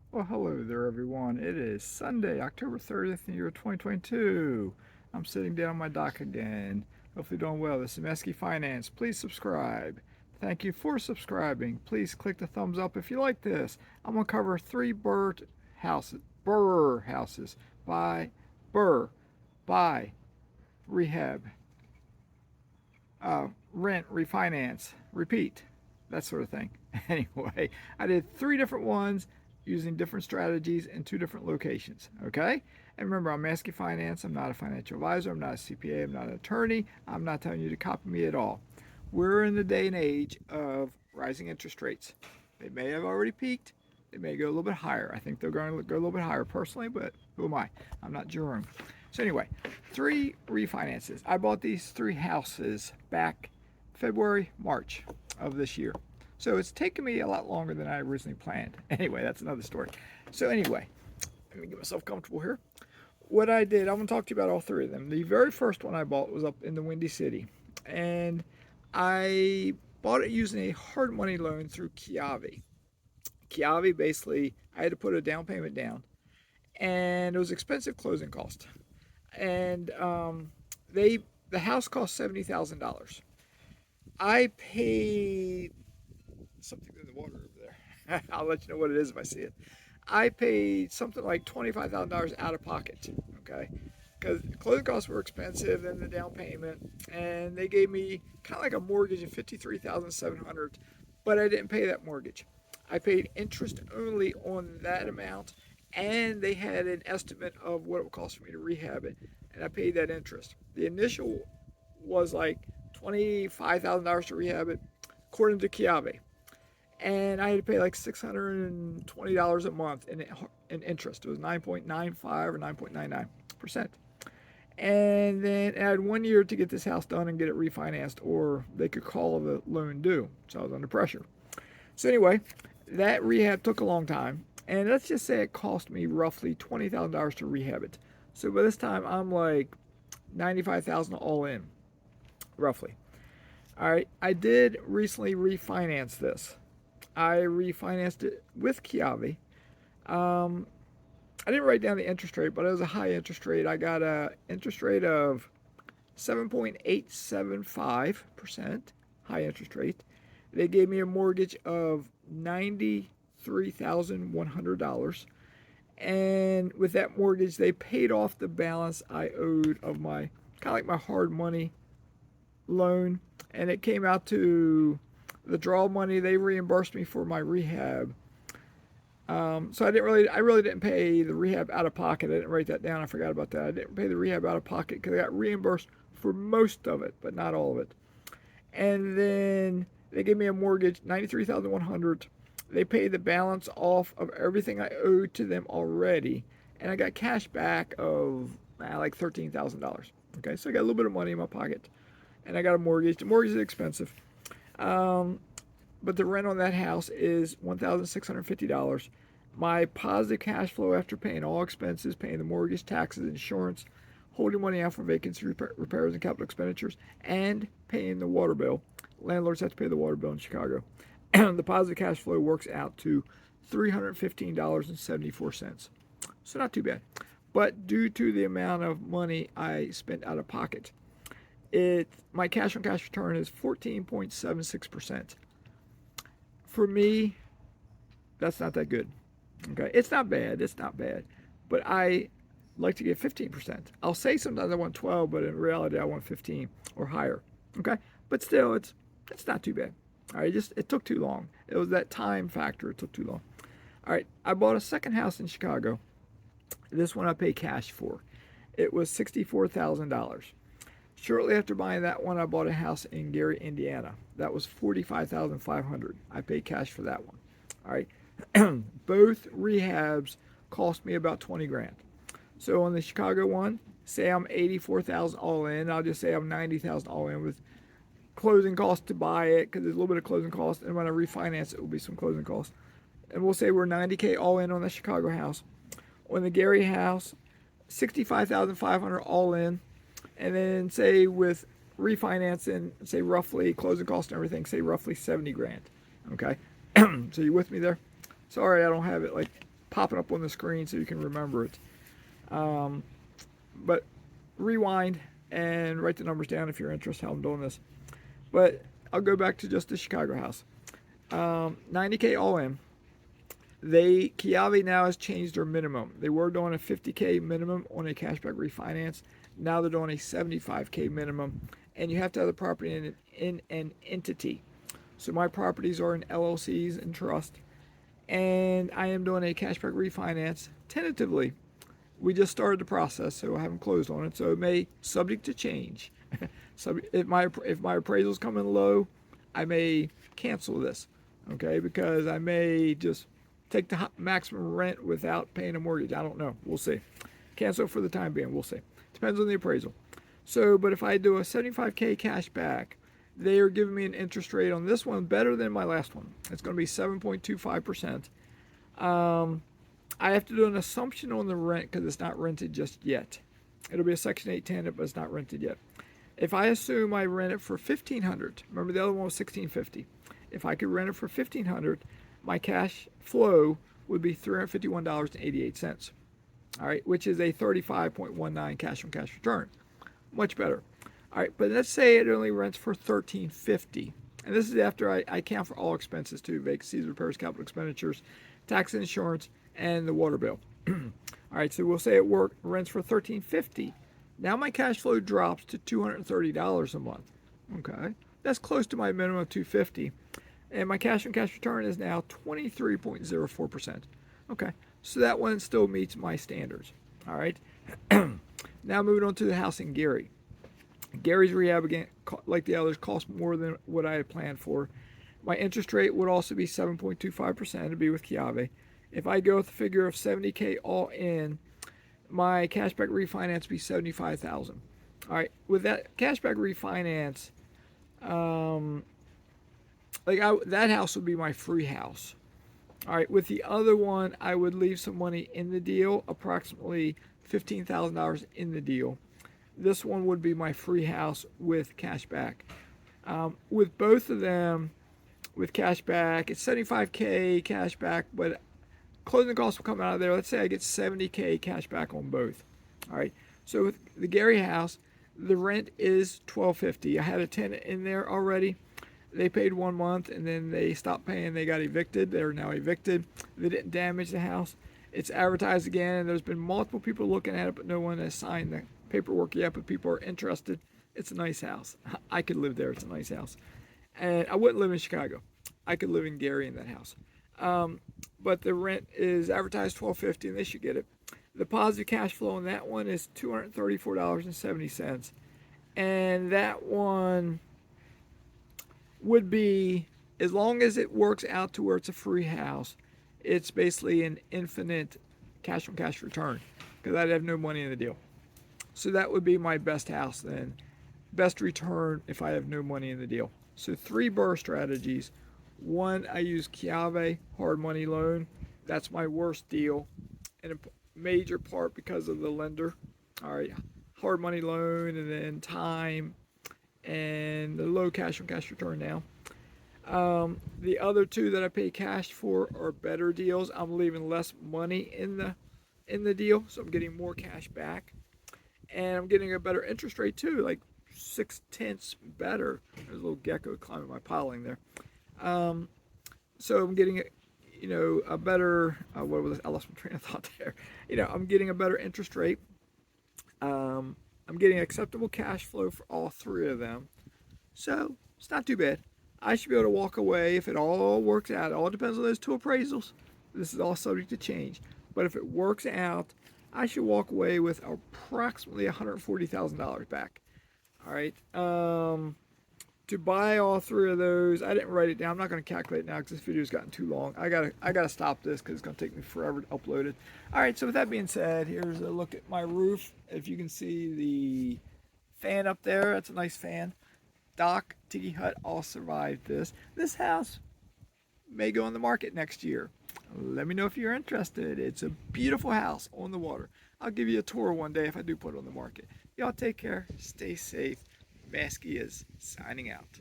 Well, hello there, everyone. It is Sunday, October 30th, in the year 2022. I'm sitting down on my dock again. Hopefully, doing well. This is Mazske Finance. Please subscribe. Thank you for subscribing. Please click the thumbs up if you like this. I'm going to cover three BRRRR houses by BRRRR, buy, rehab, rent, refinance, repeat, that sort of thing. Anyway, I did three different ones using different strategies in two different locations. Okay? And remember, I'm Maskey Finance. I'm not a financial advisor. I'm not a CPA. I'm not an attorney. I'm not telling you to copy me at all. We're in the day and age of rising interest rates. They may have already peaked. They may go a little bit higher. I think they're going to go a little bit higher personally, but who am I? I'm not Jerome. So anyway, three refinances. I bought these three houses back February, March of this year. So it's taken me a lot longer than I originally planned. Anyway, that's another story. So anyway, let me get myself comfortable here. What I did, I'm going to talk to you about all three of them. The very first one I bought was up in the Windy City. And I bought it using a hard money loan through Kiavi. Kiavi, basically, I had to put a down payment down. And it was expensive closing cost. And the house cost $70,000. I paid something in the water over there. I'll let you know what it is if I see it. I paid something like $25,000 out of pocket. Okay, because closing costs were expensive and the down payment, and they gave me kind of like a mortgage of $53,700, but I didn't pay that mortgage. I paid interest only on that amount, and they had an estimate of what it would cost for me to rehab it, and I paid that interest. The initial was like $25,000 to rehab it, according to Kiabe, and I had to pay like $620 a month in interest. It was 9.95 or 9.99%. And then I had 1 year to get this house done and get it refinanced, or they could call the loan due. So I was under pressure. So anyway, that rehab took a long time, and let's just say it cost me roughly $20,000 to rehab it. So by this time, I'm like 95,000 all in, roughly. All right, I did recently refinance this. I refinanced it with Kiavi. I didn't write down the interest rate, but it was a high interest rate. I got a interest rate of 7.875%, high interest rate. They gave me a mortgage of $93,100. And with that mortgage, they paid off the balance I owed of my kind of like my hard money loan. And it came out to the draw money. They reimbursed me for my rehab. So I really didn't pay the rehab out of pocket. I didn't write that down. I forgot about that. I didn't pay the rehab out of pocket because I got reimbursed for most of it, but not all of it. And then they gave me a mortgage, $93,100. They paid the balance off of everything I owed to them already, and I got cash back of like $13,000. Okay, so I got a little bit of money in my pocket, and I got a mortgage. The mortgage is expensive. But the rent on that house is $1,650. My positive cash flow after paying all expenses, paying the mortgage, taxes, insurance, holding money out for vacancy repairs and capital expenditures, and paying the water bill. Landlords have to pay the water bill in Chicago. The positive cash flow works out to $315.74. So not too bad. But due to the amount of money I spent out of pocket, my cash on cash return is 14.76%. For me, that's not that good. Okay, it's not bad. It's not bad, but I like to get 15%. I'll say sometimes I want 12, but in reality I want 15 or higher. Okay, but still, it's not too bad. All right, it took too long. It was that time factor. It took too long. All right, I bought a second house in Chicago. This one I paid cash for. It was $64,000. Shortly after buying that one, I bought a house in Gary, Indiana. That was $45,500. I paid cash for that one. All right. Both rehabs cost me about 20 grand. So on the Chicago one, say I'm 84,000 all in. I'll just say I'm 90,000 all in with closing costs to buy it because there's a little bit of closing costs, and when I refinance it will be some closing costs. And we'll say we're 90K all in on the Chicago house. On the Gary house, 65,500 all in. And then say with refinancing, say roughly closing costs and everything, say roughly 70 grand. Okay, so you with me there? Sorry, I don't have it like popping up on the screen so you can remember it. But rewind and write the numbers down if you're interested in how I'm doing this. But I'll go back to just the Chicago house. 90K all in. Kiawe now has changed their minimum. They were doing a 50K minimum on a cashback refinance. Now they're doing a 75K minimum, and you have to have the property in an entity. So my properties are in LLCs and trust, and I am doing a cashback refinance tentatively. We just started the process, so I haven't closed on it. So it may subject to change. So if my appraisals come in low, I may cancel this, okay? Because I may just take the maximum rent without paying a mortgage. I don't know. We'll see. Cancel for the time being. We'll see. Depends on the appraisal. So, but if I do a 75K cash back, they are giving me an interest rate on this one better than my last one. It's going to be 7.25%. I have to do an assumption on the rent because it's not rented just yet. It'll be a Section 8 tenant, but it's not rented yet. If I assume I rent it for $1,500, remember the other one was $1,650. If I could rent it for $1,500, my cash flow would be $351.88. All right, which is a 35.19 cash on cash return. Much better. All right, but let's say it only rents for $1,350. And this is after I account for all expenses too, vacancies, repairs, capital expenditures, tax and insurance, and the water bill. All right, so we'll say it rents for $1,350. Now my cash flow drops to $230 a month. Okay, that's close to my minimum of $250. And my cash on cash return is now 23.04%. Okay, so that one still meets my standards. All right, now moving on to the house in Gary. Gary's rehab, again, like the others, cost more than what I had planned for. My interest rate would also be 7.25% to be with Kiawe. If I go with a figure of 70K all in, my cashback refinance would be $75,000. All right, with that cashback refinance, that house would be my free house. All right, with the other one, I would leave some money in the deal, approximately $15,000 in the deal. This one would be my free house with cashback. With both of them, with cashback, it's 75K cashback, but closing costs will come out of there. Let's say I get 70K cashback on both. All right, so with the Gary house, the rent is $1,250. I had a tenant in there already. They paid 1 month and then they stopped paying. They got evicted. They're now evicted. They didn't damage the house. It's advertised again. There's been multiple people looking at it, but no one has signed the paperwork yet, but people are interested. It's a nice house. I could live there. It's a nice house. And I wouldn't live in Chicago. I could live in Gary in that house. But the rent is advertised $1,250 and they should get it. The positive cash flow on that one is $234.70. And that one would be, as long as it works out to where it's a free house, it's basically an infinite cash on cash return because I'd have no money in the deal. So that would be my best house then. Best return if I have no money in the deal. So 3 BRRRR strategies. 1, I use Kiawe hard money loan. That's my worst deal, in a major part because of the lender. All right, hard money loan and then time and the low cash on cash return now. The other 2 that I pay cash for are better deals. I'm leaving less money in the deal, so I'm getting more cash back. And I'm getting a better interest rate too, like 0.6 better. There's a little gecko climbing my piling there. So I'm getting a better, I lost my train of thought there. I'm getting a better interest rate. I'm getting acceptable cash flow for all 3 of them. So it's not too bad. I should be able to walk away if it all works out. It all depends on those 2 appraisals. This is all subject to change. But if it works out, I should walk away with approximately $140,000 back. All right. To buy all 3 of those, I didn't write it down. I'm not going to calculate it now because this video's gotten too long. I gotta stop this because it's going to take me forever to upload it. All right. So with that being said, here's a look at my roof. If you can see the fan up there, that's a nice fan. Dock, Tiki Hut all survived this. This house may go on the market next year. Let me know if you're interested. It's a beautiful house on the water. I'll give you a tour one day if I do put it on the market. Y'all take care. Stay safe. Mazske is signing out.